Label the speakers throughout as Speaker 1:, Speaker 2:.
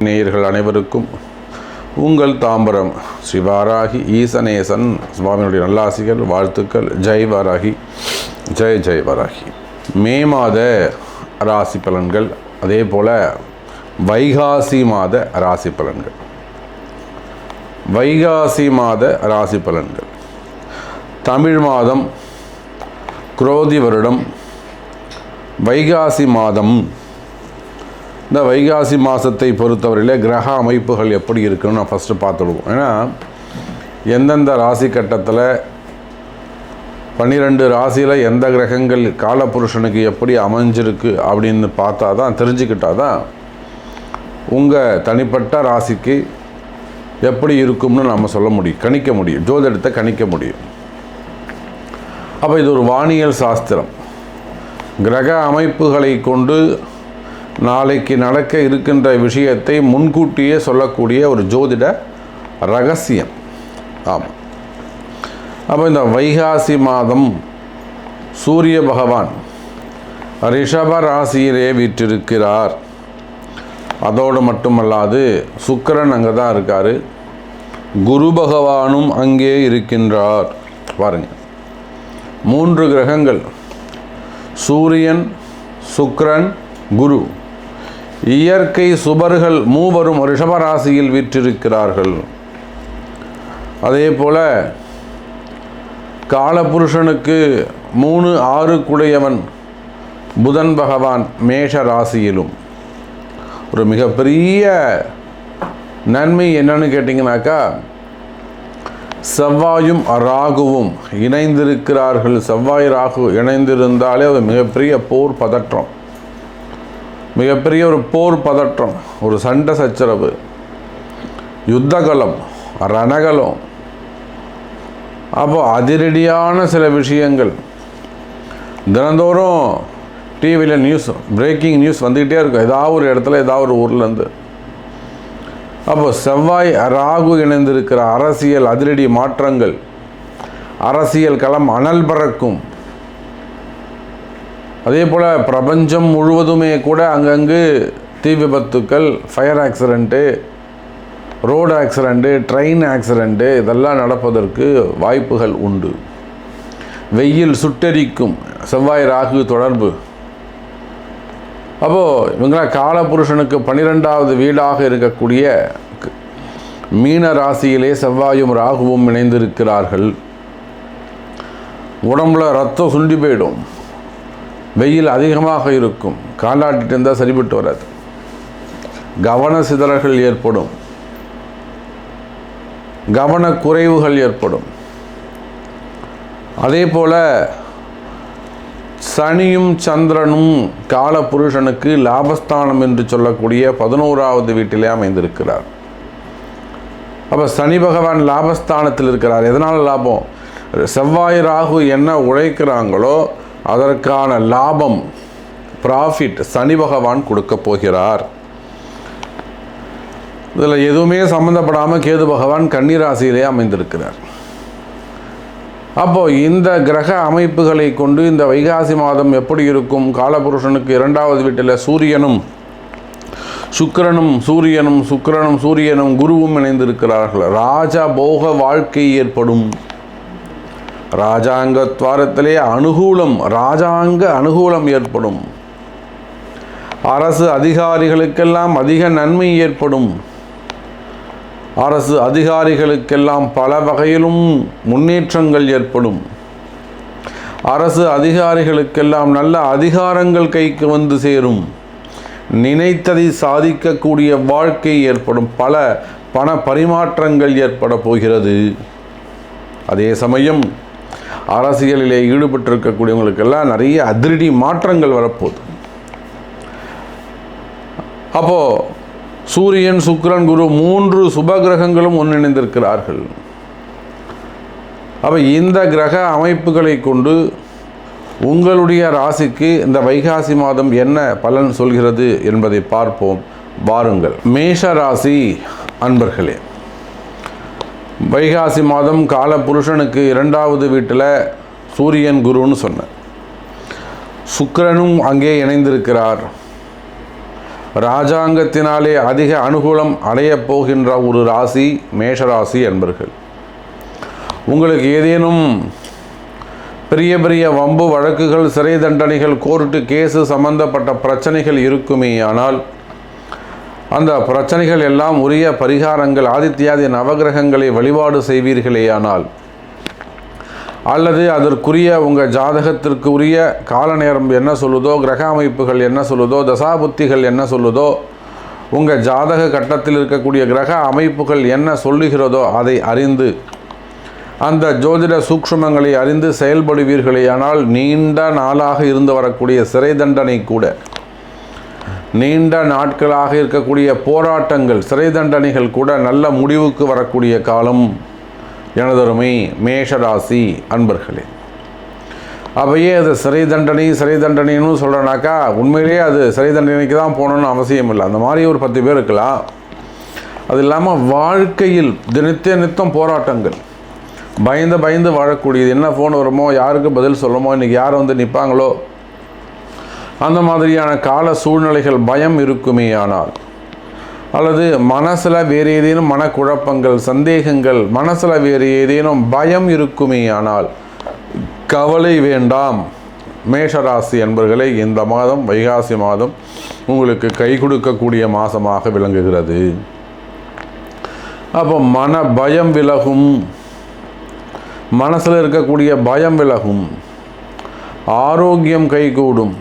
Speaker 1: நேயர்கள் அனைவருக்கும் உங்கள் தாம்பரம் ஸ்ரீ வாராகி ஈசனேசன் சுவாமியுடைய நல்லாசிகள் வாழ்த்துக்கள். ஜெய் வாராகி, ஜெய் ஜெய் வாராகி. மே மாத ராசி பலன்கள், அதே போல் வைகாசி மாத ராசி பலன்கள். வைகாசி மாத ராசி பலன்கள் தமிழ் மாதம் குரோதி வருடம் வைகாசி மாதம். இந்த வைகாசி மாதத்தை பொறுத்தவரையில் கிரக அமைப்புகள் எப்படி இருக்குன்னு நான் ஃபஸ்ட்டு பார்த்துடுவோம். ஏன்னா எந்தெந்த ராசி கட்டத்தில் 12 ராசியில் எந்த கிரகங்கள் காலபுருஷனுக்கு எப்படி அமைஞ்சிருக்கு அப்படின்னு பார்த்தா தான், தெரிஞ்சுக்கிட்டா தான் உங்கள் தனிப்பட்ட ராசிக்கு எப்படி இருக்கும்னு நம்ம சொல்ல முடியும், கணிக்க முடியும், ஜோதிடத்தை கணிக்க முடியும். அப்போ இது ஒரு வானியல் சாஸ்திரம். கிரக அமைப்புகளை கொண்டு நாளைக்கு நடக்க இருக்கின்ற விஷயத்தை முன்கூட்டியே சொல்லக்கூடிய ஒரு ஜோதிட ரகசியம். ஆமாம். அப்போ இந்த வைகாசி மாதம் சூரிய பகவான் ரிஷப ராசியிலே வீற்றிருக்கிறார். அதோடு மட்டுமல்லாது சுக்கிரன் அங்கே தான் இருக்கார், குரு பகவானும் அங்கே இருக்கின்றார். பாருங்கள், 3 கிரகங்கள், சூரியன், சுக்கிரன், குரு, இயற்கை சுபர்கள் மூவரும் ரிஷபராசியில் வீற்றிருக்கிறார்கள். அதே போல் காலபுருஷனுக்கு 3, 6 குடையவன் புதன் பகவான் மேஷ ராசியிலும். ஒரு மிகப்பெரிய நன்மை என்னன்னு கேட்டிங்கனாக்கா, செவ்வாயும் ராகுவும் இணைந்திருக்கிறார்கள். செவ்வாய் ராகு இணைந்திருந்தாலே ஒரு மிகப்பெரிய போர் பதற்றம், மிகப்பெரிய ஒரு போர் பதற்றம், ஒரு சண்டை சச்சரவு, யுத்தகலம், ரணகலம். அப்போ அதிரடியான சில விஷயங்கள் தினந்தோறும் டிவியில் நியூஸ், பிரேக்கிங் நியூஸ் வந்துக்கிட்டே இருக்கும், ஏதாவது ஒரு இடத்துல, ஏதாவது ஒரு ஊர்லேருந்து. அப்போ செவ்வாய் ராகு இணைந்திருக்கிற அரசியல் அதிரடி மாற்றங்கள், அரசியல் களம் அனல் பறக்கும். அதே போல் பிரபஞ்சம் முழுவதுமே கூட அங்கங்கு தீ விபத்துக்கள், fire accident, road accident, train accident இதெல்லாம் நடப்பதற்கு வாய்ப்புகள் உண்டு. வெயில் சுட்டெரிக்கும், செவ்வாய் ராகு தொடர்பு. அப்போது இவங்களாம் காலபுருஷனுக்கு 12வது வீடாக இருக்கக்கூடிய மீன ராசியிலே செவ்வாயும் ராகுவும் இணைந்திருக்கிறார்கள். உடம்புல ரத்தம் சுண்டி போயிடும், வெயில் அதிகமாக இருக்கும், காலாட்டிட்டு இருந்தால் சரிபட்டு வராது, கவன சிதறல்கள் ஏற்படும், கவனக்குறைவுகள் ஏற்படும். அதே போல் சனியும் சந்திரனும் காலபுருஷனுக்கு லாபஸ்தானம் என்று சொல்லக்கூடிய 11வது வீட்டிலே அமைந்திருக்கிறார். அப்போ சனி பகவான் லாபஸ்தானத்தில் இருக்கிறார். எதனால் லாபம்? செவ்வாய் ராகு என்ன உழைக்கிறாங்களோ அதற்கான லாபம், ப்ராஃபிட் சனி பகவான் கொடுக்க போகிறார். இதில் எதுவுமே சம்மந்தப்படாமல் கேது பகவான் கன்னிராசியிலே அமைந்திருக்கிறார். அப்போது இந்த கிரக அமைப்புகளை கொண்டு இந்த வைகாசி மாதம் எப்படி இருக்கும்? காலபுருஷனுக்கு 2வது வீட்டில் சூரியனும் சுக்கிரனும், சூரியனும் குருவும் இணைந்திருக்கிறார்கள். ராஜபோக வாழ்க்கை ஏற்படும். ராஜாங்க துவாரத்திலே அனுகூலம், ராஜாங்க அனுகூலம் ஏற்படும். அரசு அதிகாரிகளுக்கெல்லாம் அதிக நன்மை ஏற்படும். அரசு அதிகாரிகளுக்கெல்லாம் பல வகையிலும் முன்னேற்றங்கள் ஏற்படும். அரசு அதிகாரிகளுக்கெல்லாம் நல்ல அதிகாரங்கள் கைக்கு வந்து சேரும். நினைத்ததை சாதிக்கக்கூடிய வாழ்க்கை ஏற்படும். பல பண பரிமாற்றங்கள் ஏற்பட போகிறது. அதே சமயம் அரசியலிலே ஈடுபட்டிருக்கக்கூடியவங்களுக்கெல்லாம் நிறைய அதிரடி மாற்றங்கள் வரப்போகுது. அப்போது சூரியன், சுக்கிரன், குரு 3 சுப கிரகங்களும் ஒன்றிணைந்திருக்கிறார்கள். அப்போ இந்த கிரக அமைப்புகளை கொண்டு உங்களுடைய ராசிக்கு இந்த வைகாசி மாதம் என்ன பலன் சொல்கிறது என்பதை பார்ப்போம். வாருங்கள். மேஷ ராசி அன்பர்களே, வைகாசி மாதம் கால புருஷனுக்கு 2வது வீட்டில் சூரியன் குருன்னு சொன்னேன். சுக்கிரனும் அங்கே இணைந்திருக்கிறார். ராஜாங்கத்தினாலே அதிக அனுகூலம் அடையப் போகின்ற ஒரு ராசி மேஷராசி என்பர்கள். உங்களுக்கு ஏதேனும் பெரிய பெரிய வம்பு வழக்குகள், சிறை தண்டனைகள், கோர்ட்டு கேஸு சம்பந்தப்பட்ட பிரச்சனைகள் இருக்குமே. ஆனால் அந்த பிரச்சனைகள் எல்லாம் உரிய பரிகாரங்கள் ஆதித்யாதி நவகிரகங்களை வழிபாடு செய்வீர்களேயானால், அல்லது அதற்குரிய உங்கள் ஜாதகத்திற்கு உரிய கால நேரம் என்ன சொல்லுதோ, கிரக அமைப்புகள் என்ன சொல்லுதோ, தசாபுத்திகள் என்ன சொல்லுதோ, உங்கள் ஜாதக கட்டத்தில் இருக்கக்கூடிய கிரக அமைப்புகள் என்ன சொல்லுகிறதோ அதை அறிந்து அந்த ஜோதிட சூக்ஷ்மங்களை அறிந்து செயல்படுவீர்களேயானால் நீண்ட நாளாக இருந்து வரக்கூடிய சிறை தண்டனை கூட, நீண்ட நாட்களாக இருக்கக்கூடிய போராட்டங்கள், சிறை தண்டனைகள் கூட நல்ல முடிவுக்கு வரக்கூடிய காலம் எனதருமை மேஷராசி அன்பர்களே. அவையே அது சிறை தண்டனைன்னு சொல்கிறனாக்கா உண்மையிலேயே அது சிறை தண்டனைக்கு தான் போகணுன்னு அவசியம் இல்லை. அந்த மாதிரி ஒரு 10 பேர் இருக்கலாம். அது இல்லாமல் வாழ்க்கையில் நித்தம் போராட்டங்கள், பயந்து வாழக்கூடியது. என்ன ஃபோன் வருமோ, யாருக்கு பதில் சொல்லுமோ, இன்றைக்கி யார் வந்து நிற்பாங்களோ, அந்த மாதிரியான கால சூழ்நிலைகள் பயம் இருக்குமே. ஆனால் அல்லது மனசில் வேறு ஏதேனும் மனக்குழப்பங்கள், சந்தேகங்கள், மனசில் வேறு ஏதேனும் பயம் இருக்குமே. ஆனால் கவலை வேண்டாம் மேஷராசி என்பர்களே. இந்த மாதம் வைகாசி மாதம் உங்களுக்கு கை கொடுக்கக்கூடிய மாதமாக விளங்குகிறது. அப்போ மன பயம் விலகும், மனசில் இருக்கக்கூடிய பயம் விலகும், ஆரோக்கியம் கைகூடும்.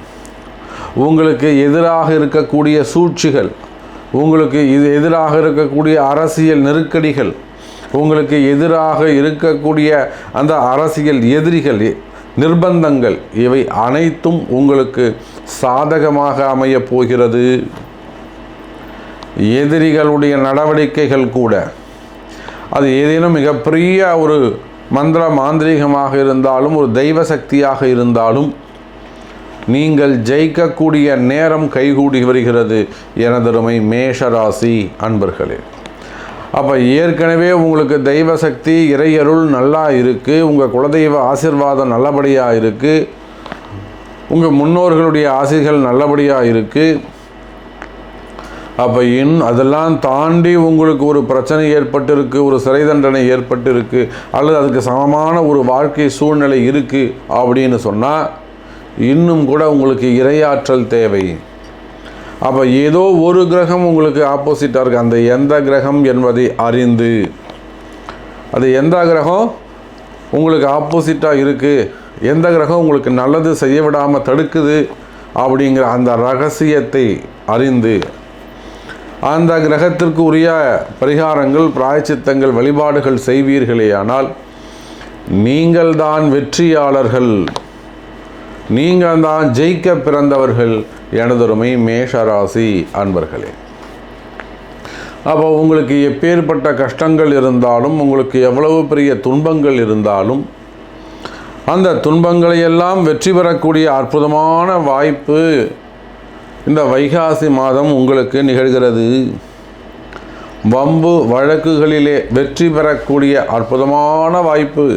Speaker 1: உங்களுக்கு எதிராக இருக்கக்கூடிய சூழ்ச்சிகள், உங்களுக்கு எதிராக இருக்கக்கூடிய அரசியல் நெருக்கடிகள், உங்களுக்கு எதிராக இருக்கக்கூடிய அந்த அரசியல் எதிரிகள், நிர்பந்தங்கள், இவை அனைத்தும் உங்களுக்கு சாதகமாக அமையப் போகிறது. எதிரிகளுடைய நடவடிக்கைகள் கூட, அது ஏதேனும் மிகப்பெரிய ஒரு மந்திர மாந்திரீகமாக இருந்தாலும், ஒரு தெய்வ சக்தியாக இருந்தாலும், நீங்கள் ஜெயிக்கக்கூடிய நேரம் கைகூடி வருகிறது எனதருமை மேஷராசி அன்பர்களே. அப்போ ஏற்கனவே உங்களுக்கு தெய்வ சக்தி, இறையருள் நல்லா இருக்குது, உங்கள் குலதெய்வ ஆசீர்வாதம் நல்லபடியாக இருக்குது, உங்கள் முன்னோர்களுடைய ஆசைகள் நல்லபடியாக இருக்குது. அப்போ அதெல்லாம் தாண்டி உங்களுக்கு ஒரு பிரச்சனை ஏற்பட்டிருக்கு, ஒரு சிறை தண்டனை ஏற்பட்டிருக்கு, அல்லது அதுக்கு சமமான ஒரு வாழ்க்கை சூழ்நிலை இருக்குது அப்படின்னு சொன்னால் இன்னும் கூட உங்களுக்கு இறையாற்றல் தேவை. அப்போ ஏதோ ஒரு கிரகம் உங்களுக்கு ஆப்போசிட்டாக இருக்குது. அந்த எந்த கிரகம் என்பதை அறிந்து, அது எந்த கிரகம் உங்களுக்கு ஆப்போசிட்டாக இருக்குது, எந்த கிரகம் உங்களுக்கு நல்லது செய்ய விடாமல் தடுக்குது அப்படிங்கிற அந்த ரகசியத்தை அறிந்து அந்த கிரகத்திற்கு உரிய பரிகாரங்கள், பிராயச்சித்தங்கள், வழிபாடுகள் செய்வீர்களேயானால் நீங்கள் தான் வெற்றியாளர்கள், நீங்கள் தான் ஜெயிக்க பிறந்தவர்கள் எனதொருமை மேஷராசி அன்பர்களே. அப்போ உங்களுக்கு எப்பேற்பட்ட கஷ்டங்கள் இருந்தாலும், உங்களுக்கு எவ்வளவு பெரிய துன்பங்கள் இருந்தாலும், அந்த துன்பங்களையெல்லாம் வெற்றி பெறக்கூடிய அற்புதமான வாய்ப்பு இந்த வைகாசி மாதம் உங்களுக்கு நிகழ்கிறது. வம்பு வழக்குகளிலே வெற்றி பெறக்கூடிய அற்புதமான வாய்ப்பு.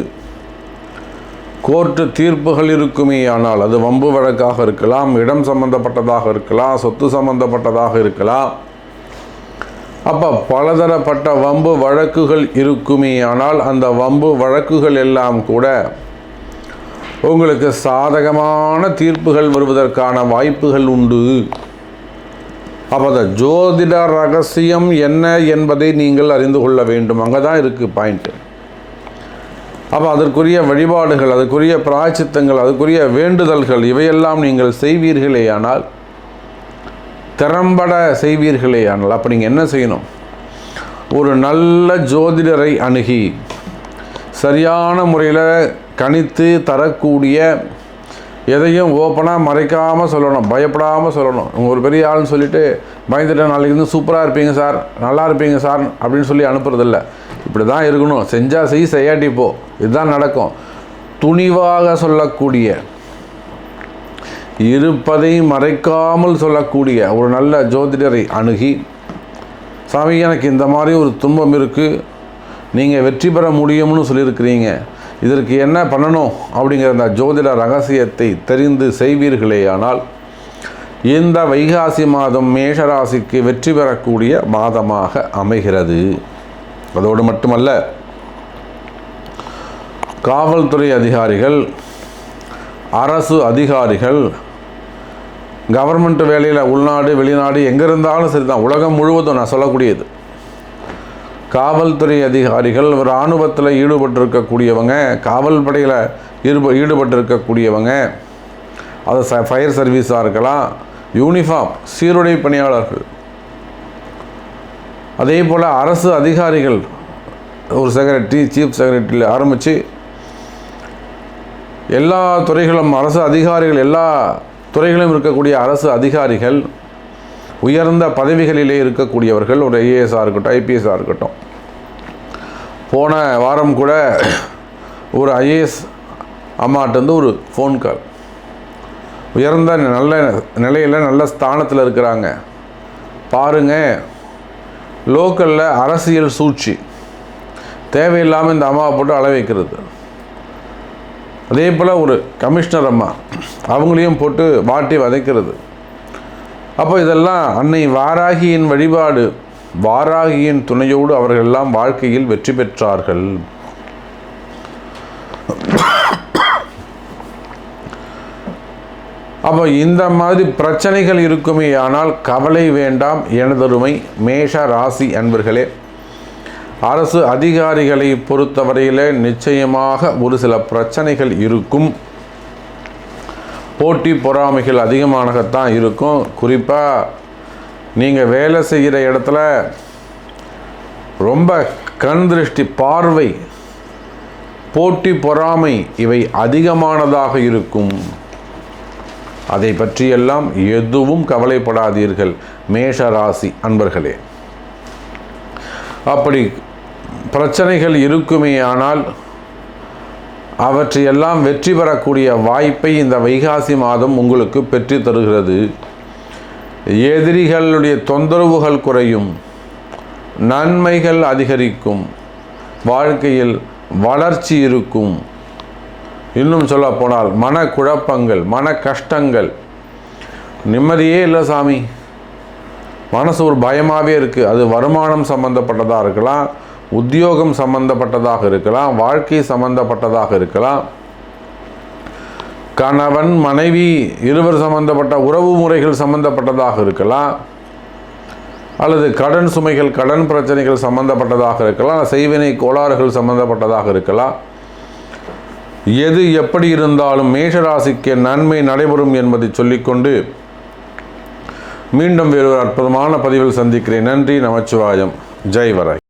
Speaker 1: கோர்ட்டு தீர்ப்புகள் இருக்குமே. ஆனால் அது வம்பு வழக்காக இருக்கலாம், இடம் சம்பந்தப்பட்டதாக இருக்கலாம், சொத்து சம்பந்தப்பட்டதாக இருக்கலாம். அப்போ பலதரப்பட்ட வம்பு வழக்குகள் இருக்குமே. ஆனால் அந்த வம்பு வழக்குகள் எல்லாம் கூட உங்களுக்கு சாதகமான தீர்ப்புகள் வருவதற்கான வாய்ப்புகள் உண்டு. அப்போ அந்த ஜோதிட ரகசியம் என்ன என்பதை நீங்கள் அறிந்து கொள்ள வேண்டும். அங்கே தான் இருக்குது பாயிண்ட்டு. அப்போ அதற்குரிய வழிபாடுகள், அதற்குரிய பிராயச்சித்தங்கள், அதற்குரிய வேண்டுதல்கள் இவையெல்லாம் நீங்கள் செய்வீர்களேயானால், திறம்பட செய்வீர்களேயானால், அப்போ நீங்கள் என்ன செய்யணும்? ஒரு நல்ல ஜோதிடரை அணுகி சரியான முறையில் கணித்து தரக்கூடிய, எதையும் ஓப்பனாக மறைக்காமல் சொல்லணும், பயப்படாமல் சொல்லணும். உங்கள் ஒரு பெரிய ஆள்னு சொல்லிவிட்டு பயந்துட்டு நாளைக்கு இருந்து சூப்பராக இருப்பீங்க சார், நல்லா இருப்பீங்க சார் அப்படின்னு சொல்லி அனுப்புறதில்ல. இப்படி தான் இருக்கணும், செஞ்சால் செய்யாட்டி போ, இதுதான் நடக்கும். துணிவாக சொல்லக்கூடிய, இருப்பதை மறைக்காமல் சொல்லக்கூடிய ஒரு நல்ல ஜோதிடரை அணுகி, சாமி எனக்கு இந்த மாதிரி ஒரு துன்பம் இருக்குது, நீங்கள் வெற்றி பெற முடியும்னு சொல்லியிருக்கிறீங்க, இதற்கு என்ன பண்ணணும் அப்படிங்கிற அந்த ஜோதிட ரகசியத்தை தெரிந்து செய்வீர்களேயானால் இந்த வைகாசி மாதம் மேஷராசிக்கு வெற்றி பெறக்கூடிய மாதமாக அமைகிறது. அதோடு மட்டுமல்ல, காவல்துறை அதிகாரிகள், அரசு அதிகாரிகள், கவர்மெண்ட் வேலையில் உள்நாடு வெளிநாடு எங்கே இருந்தாலும் சரி தான், உலகம் முழுவதும் நான் சொல்லக்கூடியது, காவல்துறை அதிகாரிகள், இராணுவத்தில் ஈடுபட்டிருக்கக்கூடியவங்க, காவல் படையில் ஈடுபட்டிருக்கக்கூடியவங்க, அது ஃபயர் சர்வீஸாக இருக்கலாம், யூனிஃபார்ம் சீருடை பணியாளர்கள், அதே போல் அரசு அதிகாரிகள், ஒரு செக்ரட்டரி, சீஃப் செக்ரட்டரியில் ஆரம்பித்து எல்லா துறைகளும் அரசு அதிகாரிகள், எல்லா துறைகளிலும் இருக்கக்கூடிய அரசு அதிகாரிகள், உயர்ந்த பதவிகளிலே இருக்கக்கூடியவர்கள், ஒரு ஐஏஎஸ்ஸாக இருக்கட்டும், ஐபிஎஸ்ஸாக இருக்கட்டும். போன வாரம் கூட ஒரு ஐஏஎஸ் அம்மாட்டேருந்து ஒரு ஃபோன் கால், உயர்ந்த நல்ல நிலையில் நல்ல ஸ்தானத்தில் இருக்கிறாங்க, பாருங்கள் லோக்கலில் அரசியல் சூழ்ச்சி தேவையில்லாமல் இந்த அம்மாவை போட்டு அள வைக்கிறது. அதே போல் ஒரு கமிஷனர் அம்மா, அவங்களையும் போட்டு வாட்டி வதைக்கிறது. அப்போ இதெல்லாம் அன்னை வாராகியின் வழிபாடு, வாராகியின் துணையோடு அவர்கள் எல்லாம் வாழ்க்கையில் வெற்றி பெற்றார்கள். அப்போ இந்த மாதிரி பிரச்சனைகள் இருக்குமே, ஆனால் கவலை வேண்டாம் எனதருமை மேஷ ராசி அன்பர்களே. அரசு அதிகாரிகளை பொறுத்தவரையில் நிச்சயமாக ஒரு சில பிரச்சனைகள் இருக்கும், போட்டி பொறாமைகள் அதிகமானதான் இருக்கும். குறிப்பாக நீங்கள் வேலை செய்கிற இடத்துல ரொம்ப கண் திருஷ்டி, பார்வை, போட்டி பொறாமை இவை அதிகமானதாக இருக்கும். அதை பற்றியெல்லாம் எதுவும் கவலைப்படாதீர்கள் மேஷ ராசி அன்பர்களே. அப்படி பிரச்சனைகள் இருக்குமே, ஆனால் அவற்றையெல்லாம் வெற்றி பெறக்கூடிய வாய்ப்பை இந்த வைகாசி மாதம் உங்களுக்கு பெற்று தருகிறது. எதிரிகளுடைய தொந்தரவுகள் குறையும், நன்மைகள் அதிகரிக்கும், வாழ்க்கையில் வளர்ச்சி இருக்கும். இன்னும் சொல்ல போனால் மனக்குழப்பங்கள், மன கஷ்டங்கள், நிம்மதியே இல்லை சாமி, மனசு ஒரு பயமாகவே இருக்குது. அது வருமானம் சம்பந்தப்பட்டதாக இருக்கலாம், உத்தியோகம் சம்பந்தப்பட்டதாக இருக்கலாம், வாழ்க்கை சம்பந்தப்பட்டதாக இருக்கலாம், கணவன் மனைவி இருவர் சம்பந்தப்பட்ட உறவு முறைகள் சம்பந்தப்பட்டதாக இருக்கலாம், அல்லது கடன் சுமைகள், கடன் பிரச்சனைகள் சம்பந்தப்பட்டதாக இருக்கலாம், செய்வினை கோளாறுகள் சம்பந்தப்பட்டதாக இருக்கலாம். எது எப்படி இருந்தாலும் மேஷராசிக்கு நன்மை நடைபெறும் என்பதை சொல்லிக்கொண்டு மீண்டும் வேறொரு அற்புதமான பதிவில் சந்திக்கிறேன். நன்றி, நமச்சிவாயம், ஜெய் வராய்.